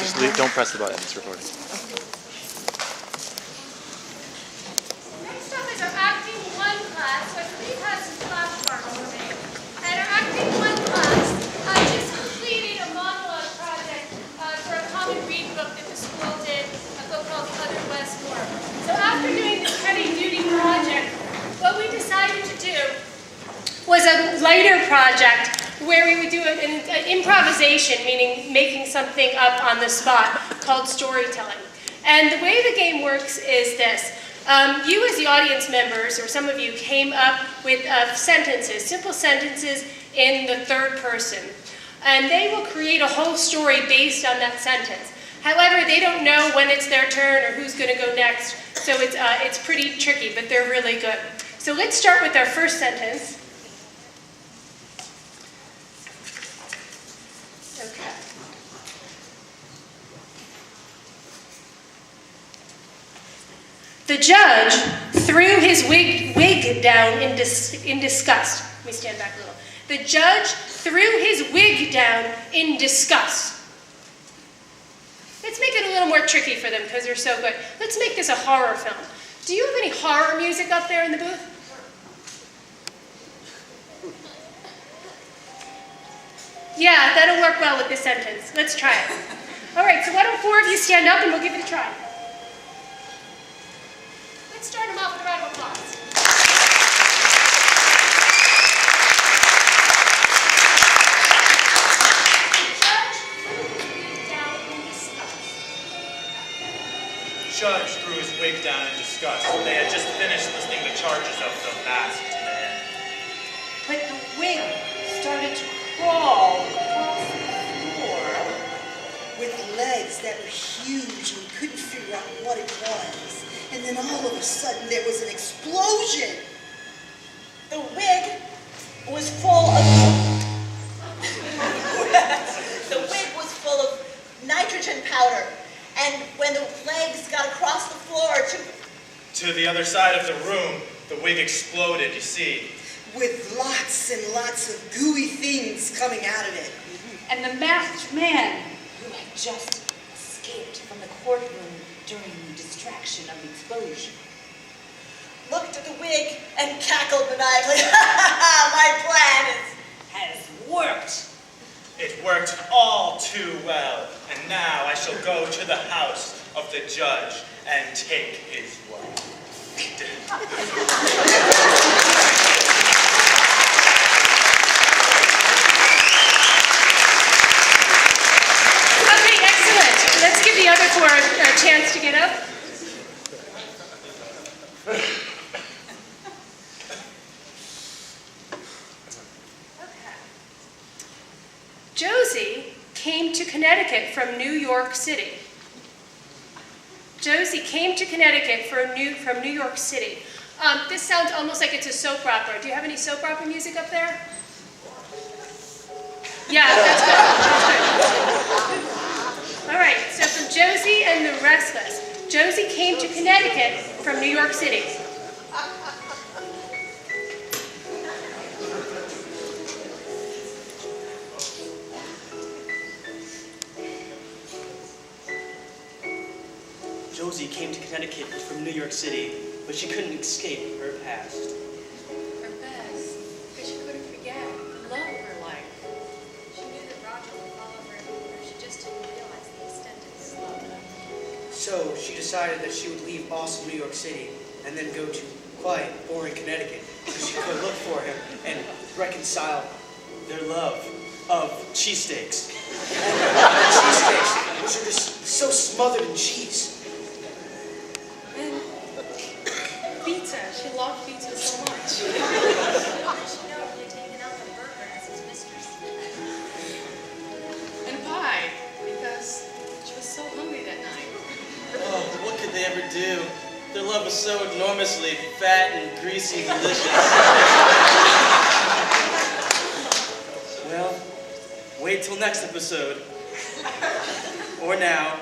Just leave, don't press the button, it's recording. Next up is our Acting 1 class, so I believe has some flashcards for me. And our Acting 1 class just completed a monologue project for a common read book that the school did, a book called Other Westmore. So after doing this heavy-duty project, what we decided to do was a lighter project where we would do an improvisation, meaning making something up on the spot, called storytelling. And the way the game works is this. You as the audience members, or some of you, came up with sentences, simple sentences in the third person. And they will create a whole story based on that sentence. However, they don't know when it's their turn or who's going to go next, so it's pretty tricky, but they're really good. So let's start with our first sentence. Okay. The judge threw his wig down in disgust. Let me stand back a little. The judge threw his wig down in disgust. Let's make it a little more tricky for them because they're so good. Let's make this a horror film. Do you have any horror music up there in the booth? Yeah, that'll work well with this sentence. Let's try it. All right, so why don't 4 of you stand up and we'll give it a try. Let's start them off with a round of applause. Judge threw his wig down in disgust. They had just finished listening to charges of the masked man. But the wig started to crawl across the floor with legs that were huge and we couldn't figure out what it was. And then all of a sudden there was an explosion. The wig was full of the wig was full of nitrogen powder. And when the legs got across the floor to the other side of the room, the wig exploded, you see. With lots and lots of gooey things coming out of it. And the masked man who had just escaped from the courtroom during the distraction of the explosion looked at the wig and cackled maniacally. My plan has worked. It worked all too well, and now I shall go to the house of the judge and take his wife. Okay, excellent. Let's give the other 4 a chance to get up. Josie came to Connecticut from New York City. Josie came to Connecticut from New York City. This sounds almost like it's a soap opera. Do you have any soap opera music up there? Yeah, that's good. That's good. All right, so from Josie and the Restless. Josie came to Connecticut from New York City. Josie came to Connecticut from New York City, but she couldn't escape her past. Her past? Because she couldn't forget the love of her life. She knew that Roger would follow her everywhere. She just didn't realize the extent of his love. So she decided that she would leave awesome New York City and then go to quiet, boring Connecticut so she could look for him and reconcile their love of cheesesteaks. Cheesesteaks, which are just so smothered in cheese. And pizza. She loved pizza so much. She narrowly taken out the burger as his mistress. And pie, because she was so hungry that night. Oh, what could they ever do? Their love was so enormously fat and greasy and delicious. Well, wait till next episode. Or now.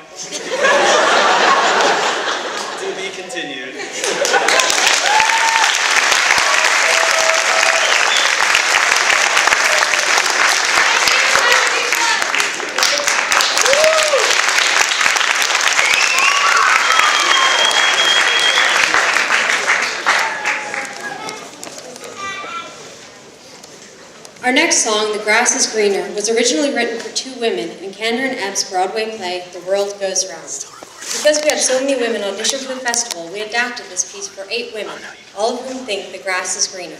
To be continued. Our next song, The Grass is Greener, was originally written for two women in Kander and Ebb's Broadway play, The World Goes Round. Because we had so many women audition for the festival, we adapted this piece for 8 women, all of whom think the grass is greener.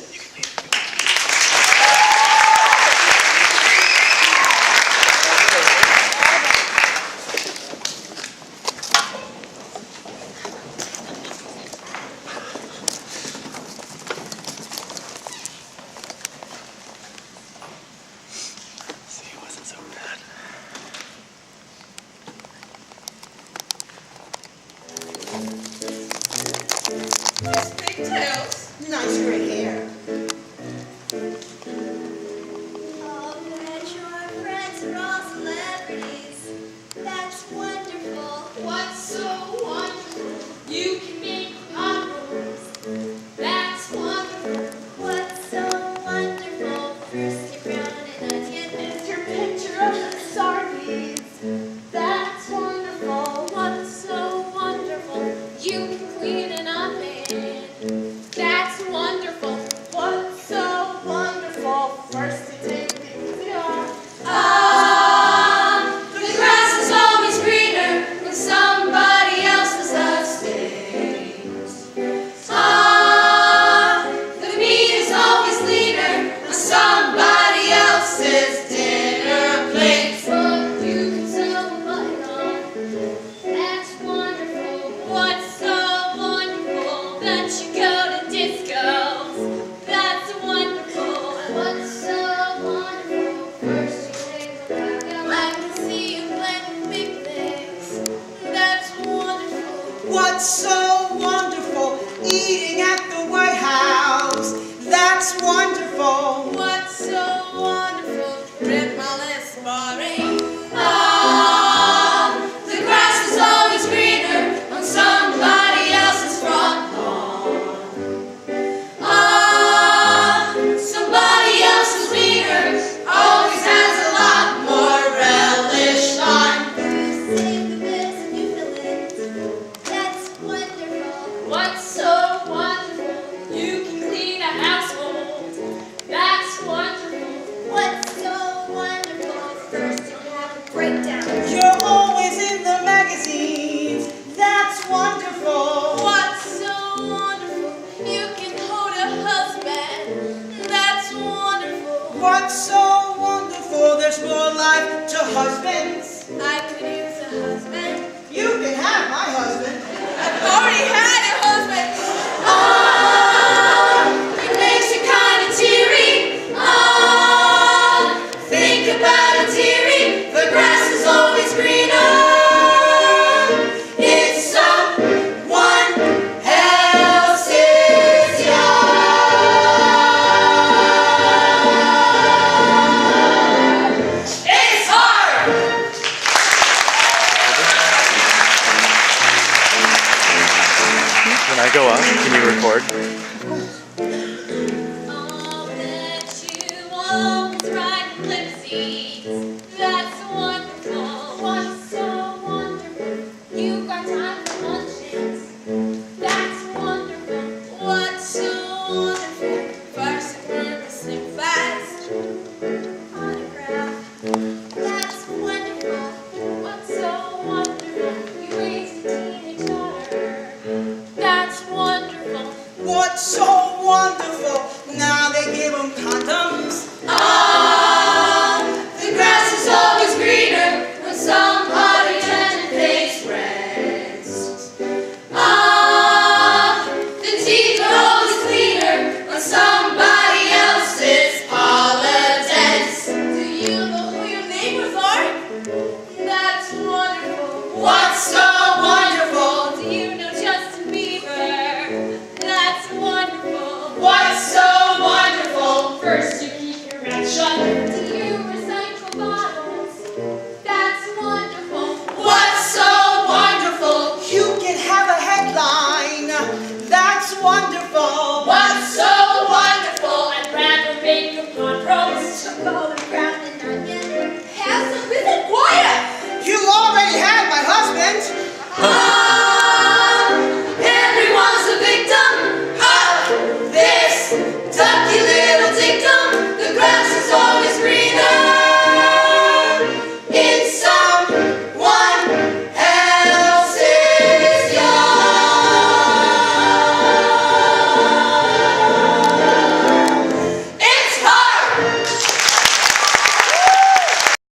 Pigtails. Nice gray hair. Oh, that your friends are all celebrities. That's wonderful. What's so wonderful? You can make opera. That's wonderful. What's so wonderful? First you're brown and onion, is your picture of the Sardies. That's wonderful. What's so wonderful? You can clean an oven. That's wonderful. What's so wonderful? First you take things off. The grass is always greener when somebody else's love stays. The meat is always leaner on somebody else's dinner plate. But you can sew a button on. That's wonderful. What's so wonderful that you go to discos? That's wonderful. What's so wonderful? First you take a back out. I can see you planning big things. That's wonderful. What's so wonderful? Eating at the White House. That's wonderful. What's so wonderful? Red Molly's boring. The grass is always greener on somebody else's front lawn. Somebody else's leader always has a lot more relish on. You save the bills and you fill it. That's wonderful. What's so wonderful? You can clean a household. That's wonderful. What's so wonderful? First you have a breakdown. You're always in the magazines. That's wonderful. What's so wonderful? You can hold a husband. That's wonderful. What's so wonderful? There's more life to husbands. I could use a husband. You can have my husband. I've already had a husband. It makes you kind of teary. Think about it, dearie. The grass is always greener. It's someone else's yard. It's hard. When I go up, can you record?